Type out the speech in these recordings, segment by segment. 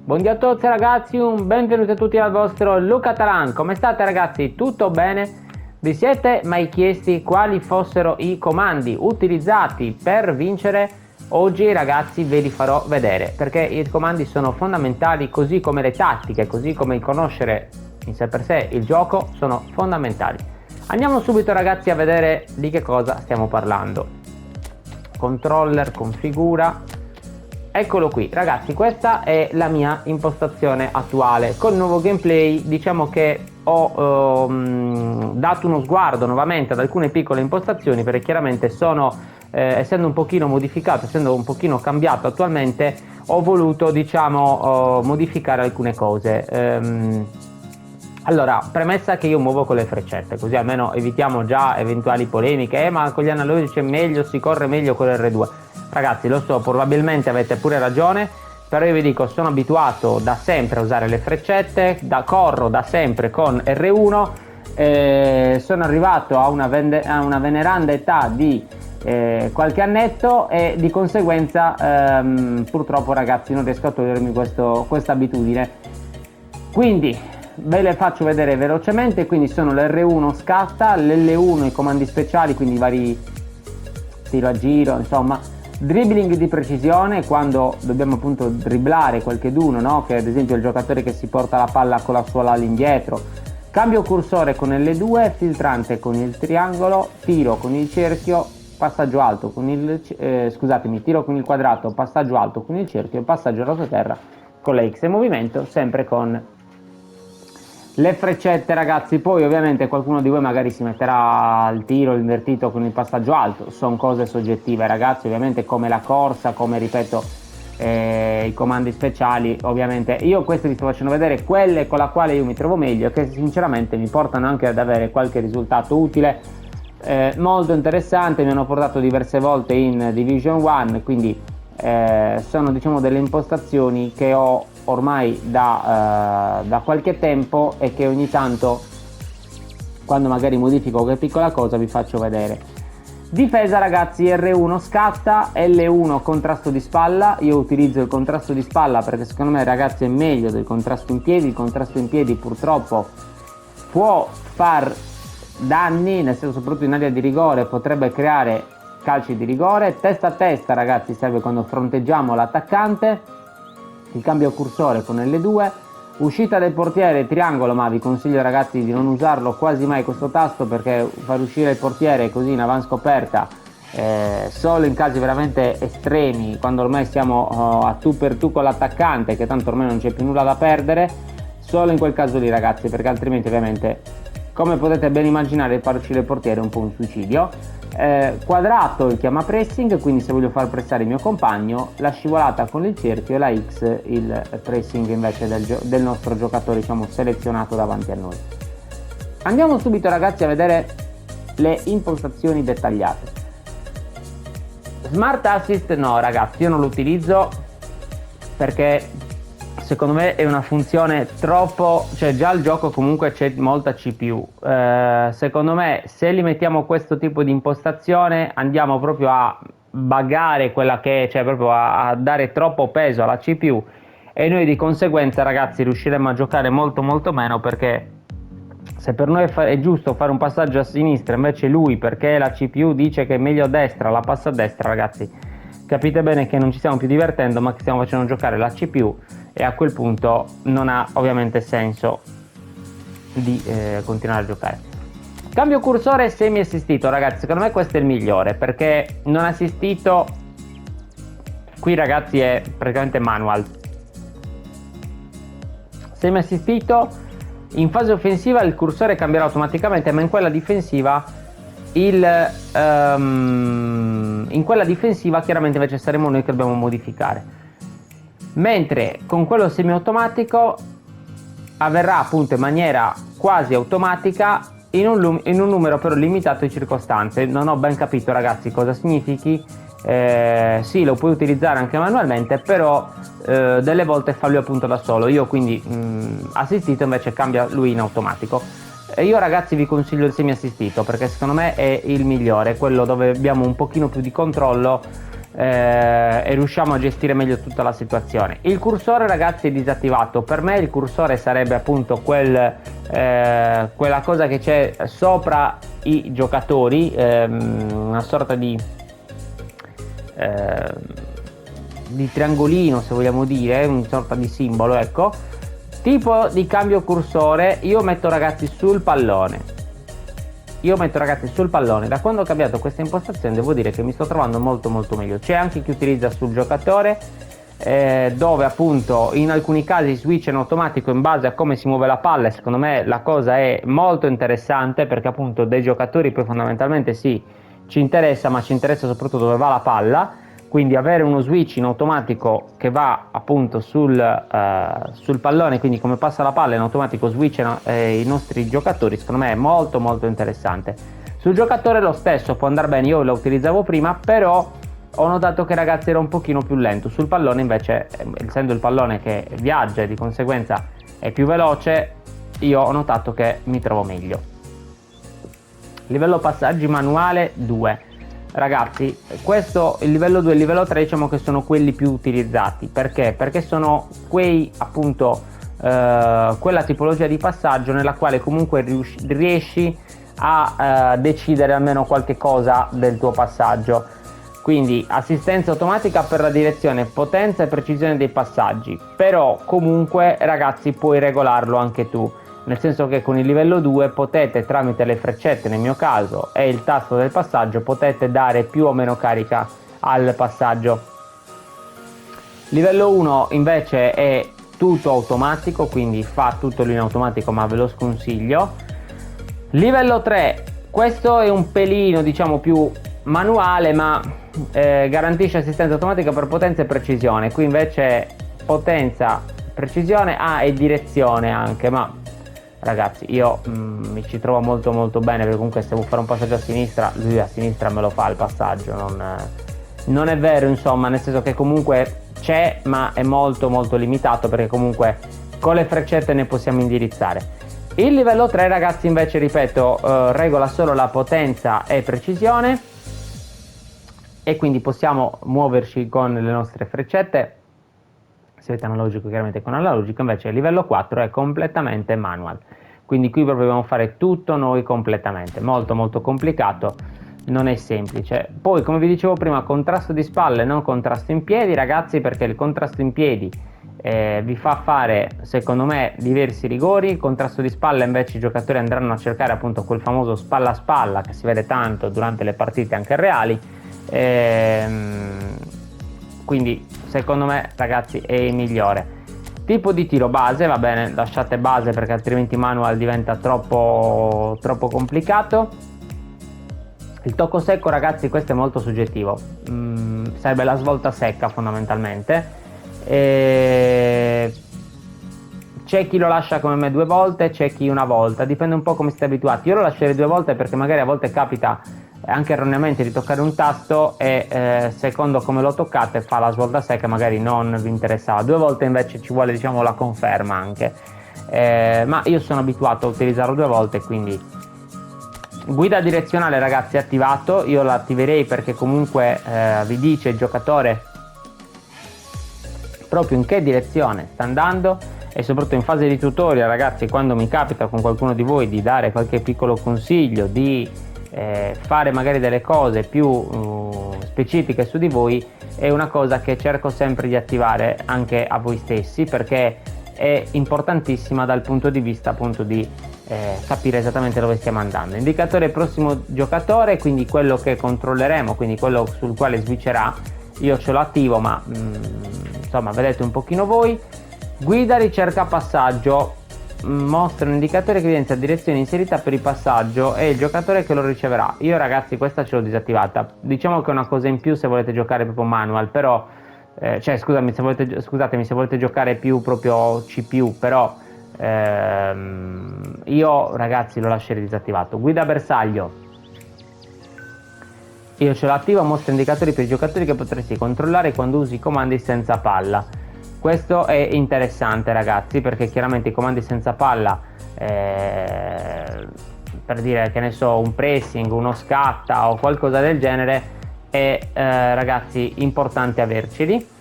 Buongiorno a tutti ragazzi, un benvenuto a tutti dal vostro Luca Talan. Come state ragazzi? Tutto bene? Vi siete mai chiesti quali fossero i comandi utilizzati per vincere? Oggi ragazzi ve li farò vedere, perché i comandi sono fondamentali, così come le tattiche, così come il conoscere in sé per sé il gioco sono fondamentali. Andiamo subito ragazzi a vedere di che cosa stiamo parlando. Controller, configura. Eccolo qui ragazzi, questa è la mia impostazione attuale. Col nuovo gameplay diciamo che ho dato uno sguardo nuovamente ad alcune piccole impostazioni, perché chiaramente sono essendo un pochino modificato, essendo un pochino cambiato attualmente, ho voluto diciamo modificare alcune cose. Allora, premessa che io muovo con le freccette, così almeno evitiamo già eventuali polemiche, ma con gli analogici è meglio, si corre meglio con l'R2. Ragazzi, lo so, probabilmente avete pure ragione, però io vi dico, sono abituato da sempre a usare le freccette, corro da sempre con R1, sono arrivato a una veneranda età di qualche annetto e di conseguenza purtroppo ragazzi non riesco a togliermi questa abitudine. Quindi ve le faccio vedere velocemente. Quindi sono l'R1 scatta, l'L1 i comandi speciali, quindi i vari tiro a giro, insomma. Dribbling di precisione, quando dobbiamo appunto dribblare qualcheduno, no? Che ad esempio il giocatore che si porta la palla con la sua ala indietro. Cambio cursore con L2, filtrante con il triangolo, tiro con il cerchio, passaggio alto con il tiro con il quadrato, passaggio alto con il cerchio, passaggio rottoterra con la X e movimento sempre con le freccette ragazzi. Poi ovviamente qualcuno di voi magari si metterà al tiro invertito con il passaggio alto, sono cose soggettive ragazzi, ovviamente, come la corsa, come ripeto i comandi speciali. Ovviamente io queste vi sto facendo vedere quelle con la quale io mi trovo meglio e che sinceramente mi portano anche ad avere qualche risultato utile, molto interessante. Mi hanno portato diverse volte in Division 1, quindi sono diciamo delle impostazioni che ho ormai da qualche tempo e che ogni tanto, quando magari modifico qualche piccola cosa, vi faccio vedere. Difesa ragazzi, R1 scatta, L1 contrasto di spalla. Io utilizzo il contrasto di spalla perché secondo me ragazzi è meglio del contrasto in piedi. Il contrasto in piedi purtroppo può far danni, nel senso soprattutto in area di rigore potrebbe creare calci di rigore. Testa a testa ragazzi serve quando fronteggiamo l'attaccante. Il cambio cursore con L2, uscita del portiere triangolo, ma vi consiglio ragazzi di non usarlo quasi mai questo tasto, perché far uscire il portiere così in avanscoperta solo in casi veramente estremi, quando ormai siamo a tu per tu con l'attaccante, che tanto ormai non c'è più nulla da perdere, solo in quel caso lì ragazzi, perché altrimenti ovviamente, come potete ben immaginare, far uscire il portiere è un po' un suicidio. Quadrato il chiama pressing, quindi se voglio far pressare il mio compagno, la scivolata con il cerchio e la X il pressing invece del nostro giocatore diciamo selezionato davanti a noi. Andiamo subito ragazzi a vedere le impostazioni dettagliate. Smart Assist no ragazzi, io non lo utilizzo perché secondo me è una funzione troppo, cioè già il gioco comunque c'è molta CPU, secondo me se li mettiamo questo tipo di impostazione andiamo proprio a buggare quella che è, cioè proprio a dare troppo peso alla CPU e noi di conseguenza ragazzi riusciremo a giocare molto meno, perché se per noi è giusto fare un passaggio a sinistra, invece lui, perché la CPU dice che è meglio a destra, la passa a destra ragazzi, capite bene che non ci stiamo più divertendo ma che stiamo facendo giocare la CPU, e a quel punto non ha ovviamente senso di continuare a giocare. Cambio cursore semi assistito ragazzi, secondo me questo è il migliore, perché non assistito qui ragazzi è praticamente manual. Semi assistito in fase offensiva il cursore cambierà automaticamente, ma in quella difensiva chiaramente invece saremo noi che dobbiamo modificare, mentre con quello semiautomatico avverrà appunto in maniera quasi automatica in un numero però limitato di circostanze. Non ho ben capito ragazzi cosa significhi. Sì, lo puoi utilizzare anche manualmente, però delle volte fa lui appunto da solo. Io quindi assistito invece cambia lui in automatico. Io ragazzi vi consiglio il semi assistito perché secondo me è il migliore, quello dove abbiamo un pochino più di controllo e riusciamo a gestire meglio tutta la situazione. Il cursore, ragazzi, è disattivato. Per me il cursore sarebbe appunto quella cosa che c'è sopra i giocatori, una sorta di triangolino, se vogliamo dire, una sorta di simbolo, ecco. Tipo di cambio cursore io metto, ragazzi, sul pallone. Da quando ho cambiato questa impostazione devo dire che mi sto trovando molto meglio. C'è anche chi utilizza sul giocatore, dove appunto in alcuni casi switch in automatico in base a come si muove la palla, e secondo me la cosa è molto interessante, perché appunto dei giocatori poi fondamentalmente sì, ci interessa, ma ci interessa soprattutto dove va la palla. Quindi avere uno switch in automatico che va appunto sul pallone, quindi come passa la palla in automatico switch i nostri giocatori, secondo me è molto interessante. Sul giocatore lo stesso può andare bene, io lo utilizzavo prima, però ho notato che, ragazzi, era un pochino più lento. Sul pallone invece, essendo il pallone che viaggia e di conseguenza è più veloce, io ho notato che mi trovo meglio. Livello passaggi manuale 2. Ragazzi, questo, il livello 2 e il livello 3, diciamo che sono quelli più utilizzati. Perché? Perché sono quei appunto quella tipologia di passaggio nella quale comunque riesci a decidere almeno qualche cosa del tuo passaggio. Quindi assistenza automatica per la direzione, potenza e precisione dei passaggi. Però comunque, ragazzi, puoi regolarlo anche tu. Nel senso che con il livello 2 potete, tramite le freccette nel mio caso e il tasto del passaggio, potete dare più o meno carica al passaggio. Livello 1 invece è tutto automatico, quindi fa tutto in automatico, ma ve lo sconsiglio. Livello 3, questo è un pelino, diciamo, più manuale, ma garantisce assistenza automatica per potenza e precisione. Qui invece potenza, precisione, e direzione anche, ma ragazzi io mi ci trovo molto bene, perché comunque se devo fare un passaggio a sinistra, lui a sinistra me lo fa il passaggio. Non è vero, insomma, nel senso che comunque c'è, ma è molto limitato, perché comunque con le freccette ne possiamo indirizzare. Il livello 3, ragazzi, invece, ripeto, regola solo la potenza e precisione, e quindi possiamo muoverci con le nostre freccette. Se avete analogico, chiaramente con analogico. Invece il livello 4 è completamente manual, quindi qui proprio dobbiamo fare tutto noi completamente. Molto complicato, non è semplice. Poi, come vi dicevo prima, contrasto di spalle, non contrasto in piedi, ragazzi, perché il contrasto in piedi vi fa fare, secondo me, diversi rigori. Il contrasto di spalla invece i giocatori andranno a cercare appunto quel famoso spalla a spalla che si vede tanto durante le partite anche reali. Quindi secondo me, ragazzi, è il migliore. Tipo di tiro base, va bene, lasciate base perché altrimenti manual diventa troppo complicato. Il tocco secco, ragazzi, questo è molto soggettivo, sarebbe la svolta secca fondamentalmente. C'è chi lo lascia come me 2 volte, c'è chi una volta, dipende un po' come siete abituati. Io lo lascerei 2 volte perché magari a volte capita anche erroneamente di toccare un tasto e secondo come lo toccate fa la svolta secca, magari non vi interessava. 2 volte invece ci vuole, diciamo, la conferma anche, ma io sono abituato a utilizzarlo 2 volte, quindi guida direzionale, ragazzi, attivato. Io lo attiverei perché comunque vi dice il giocatore proprio in che direzione sta andando, e soprattutto in fase di tutorial, ragazzi, quando mi capita con qualcuno di voi di dare qualche piccolo consiglio, di fare magari delle cose più specifiche su di voi, è una cosa che cerco sempre di attivare anche a voi stessi, perché è importantissima dal punto di vista appunto di capire esattamente dove stiamo andando. Indicatore prossimo giocatore, quindi quello che controlleremo, quindi quello sul quale switcherà, io ce l'ho attivo, ma insomma vedete un pochino voi. Guida ricerca passaggio, mostra un indicatore che evidenzia la direzione inserita per il passaggio e il giocatore che lo riceverà. Io, ragazzi, questa ce l'ho disattivata, diciamo che è una cosa in più se volete giocare proprio manual, però scusatemi se volete giocare più proprio CPU, però io, ragazzi, lo lascerei disattivato. Guida bersaglio, io ce l'ho attiva, mostra indicatori per i giocatori che potresti controllare quando usi i comandi senza palla. Questo è interessante, ragazzi, perché chiaramente i comandi senza palla, per dire, che ne so, un pressing, uno scatta o qualcosa del genere, è ragazzi importante averceli.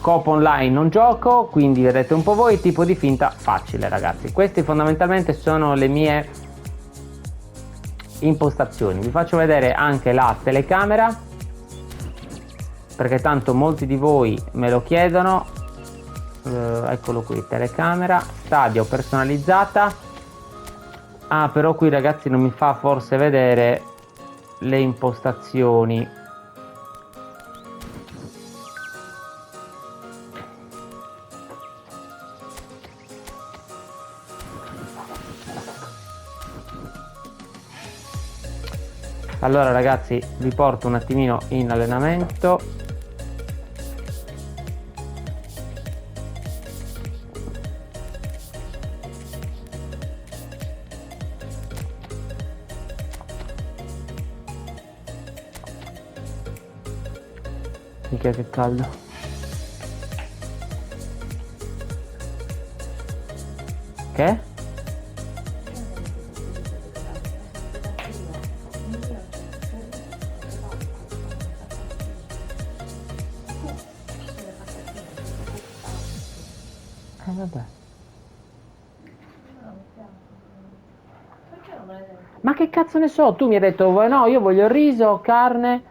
Coop online non gioco, quindi vedete un po' voi, tipo di finta facile ragazzi. Queste fondamentalmente sono le mie impostazioni. Vi faccio vedere anche la telecamera, perché tanto molti di voi me lo chiedono. Eccolo qui, telecamera, stadio personalizzata. Ah, però qui ragazzi non mi fa forse vedere le impostazioni. Allora ragazzi, vi porto un attimino in allenamento. Mica che caldo. Che? Vabbè. Ma che cazzo ne so? Tu mi hai detto no, io voglio riso, carne.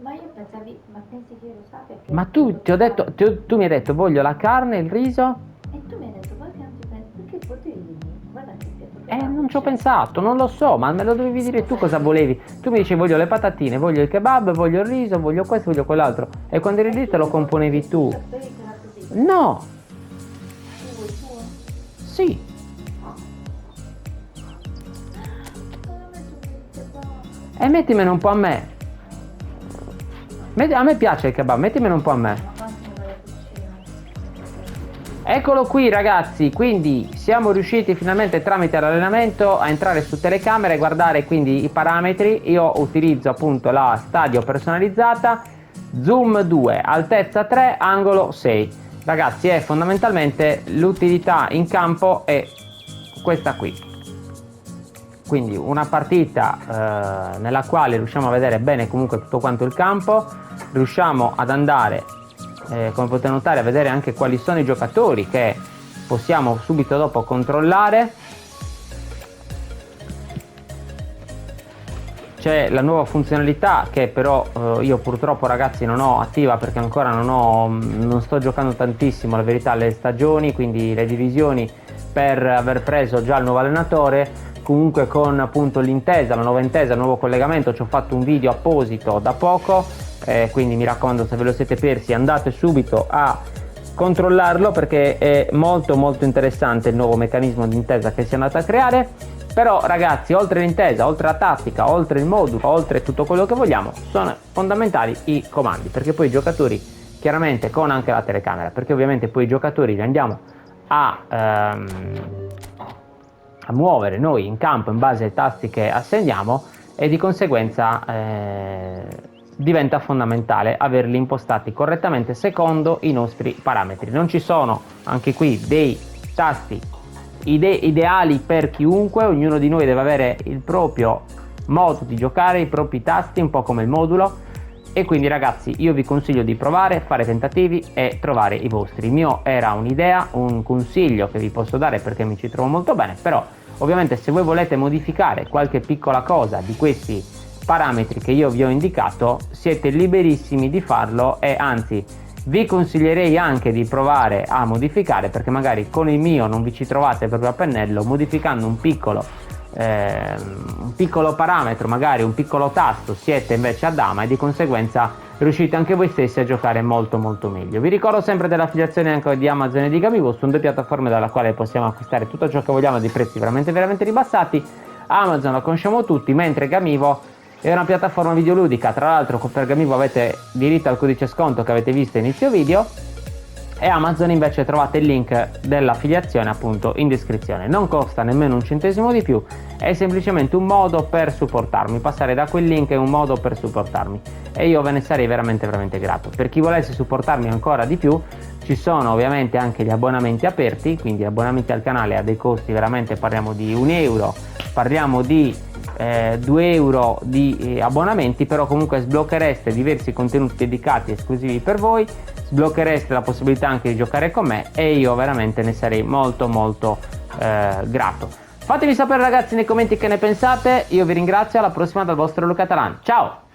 Ma io pensavi, ma pensi che io lo sappia? Che Ma tu ti ho detto, tu mi hai detto voglio la carne, il riso. E tu mi hai detto, poi che non ti pensi? Perché potevi dirmi? Guarda che piatto Non ci ho pensato, non lo so, ma me lo dovevi dire tu cosa volevi. Tu mi dici voglio le patatine, voglio il kebab, voglio il riso, voglio questo, voglio quell'altro. E quando eri lì te lo componevi tu. No. Tu vuoi tuo? Sì. E mettimene un po' a me. A me piace il kebab, mettimene un po' a me. Eccolo qui ragazzi, quindi siamo riusciti finalmente tramite l'allenamento a entrare su telecamera e guardare quindi i parametri. Io utilizzo appunto la stadio personalizzata, zoom 2, altezza 3, angolo 6. Ragazzi, è fondamentalmente l'utilità in campo è questa qui. Quindi una partita nella quale riusciamo a vedere bene comunque tutto quanto il campo, riusciamo ad andare, come potete notare, a vedere anche quali sono i giocatori che possiamo subito dopo controllare. C'è la nuova funzionalità che però io purtroppo ragazzi non ho attiva perché ancora non sto giocando tantissimo, la verità, le stagioni, quindi le divisioni, per aver preso già il nuovo allenatore. Comunque con appunto l'intesa, la nuova intesa, il nuovo collegamento, ci ho fatto un video apposito da poco, quindi mi raccomando, se ve lo siete persi andate subito a controllarlo perché è molto molto interessante il nuovo meccanismo di intesa che si è andato a creare. Però ragazzi, oltre l'intesa, oltre la tattica, oltre il modulo, oltre tutto quello che vogliamo, sono fondamentali i comandi, perché poi i giocatori, chiaramente con anche la telecamera, perché ovviamente poi i giocatori li andiamo a muovere noi in campo in base ai tasti che assegniamo e di conseguenza diventa fondamentale averli impostati correttamente secondo i nostri parametri. Non ci sono anche qui dei tasti ideali per chiunque, ognuno di noi deve avere il proprio modo di giocare, i propri tasti, un po' come il modulo, e quindi ragazzi io vi consiglio di provare, fare tentativi e trovare i vostri. Il mio era un'idea, un consiglio che vi posso dare perché mi ci trovo molto bene, però ovviamente se voi volete modificare qualche piccola cosa di questi parametri che io vi ho indicato, siete liberissimi di farlo, e anzi vi consiglierei anche di provare a modificare, perché magari con il mio non vi ci trovate proprio a pennello, modificando un piccolo parametro, magari un piccolo tasto, siete invece a dama e di conseguenza riuscite anche voi stessi a giocare molto molto meglio. Vi ricordo sempre dell'affiliazione anche di Amazon e di Gamivo, sono due piattaforme dalla quale possiamo acquistare tutto ciò che vogliamo a dei prezzi veramente veramente ribassati. Amazon la conosciamo tutti, mentre Gamivo è una piattaforma videoludica. Tra l'altro per Gamivo avete diritto al codice sconto che avete visto inizio video, e Amazon invece trovate il link dell'affiliazione appunto in descrizione. Non costa nemmeno un centesimo di più, è semplicemente un modo per supportarmi. Passare da quel link è un modo per supportarmi e io ve ne sarei veramente veramente grato. Per chi volesse supportarmi ancora di più, ci sono ovviamente anche gli abbonamenti aperti, quindi abbonamenti al canale a dei costi veramente, parliamo di €1, parliamo di 2 euro di abbonamenti, però comunque sblocchereste diversi contenuti dedicati esclusivi per voi, sblocchereste la possibilità anche di giocare con me e io veramente ne sarei molto grato. Fatemi sapere ragazzi nei commenti che ne pensate, io vi ringrazio, alla prossima dal vostro Luca Talan, ciao!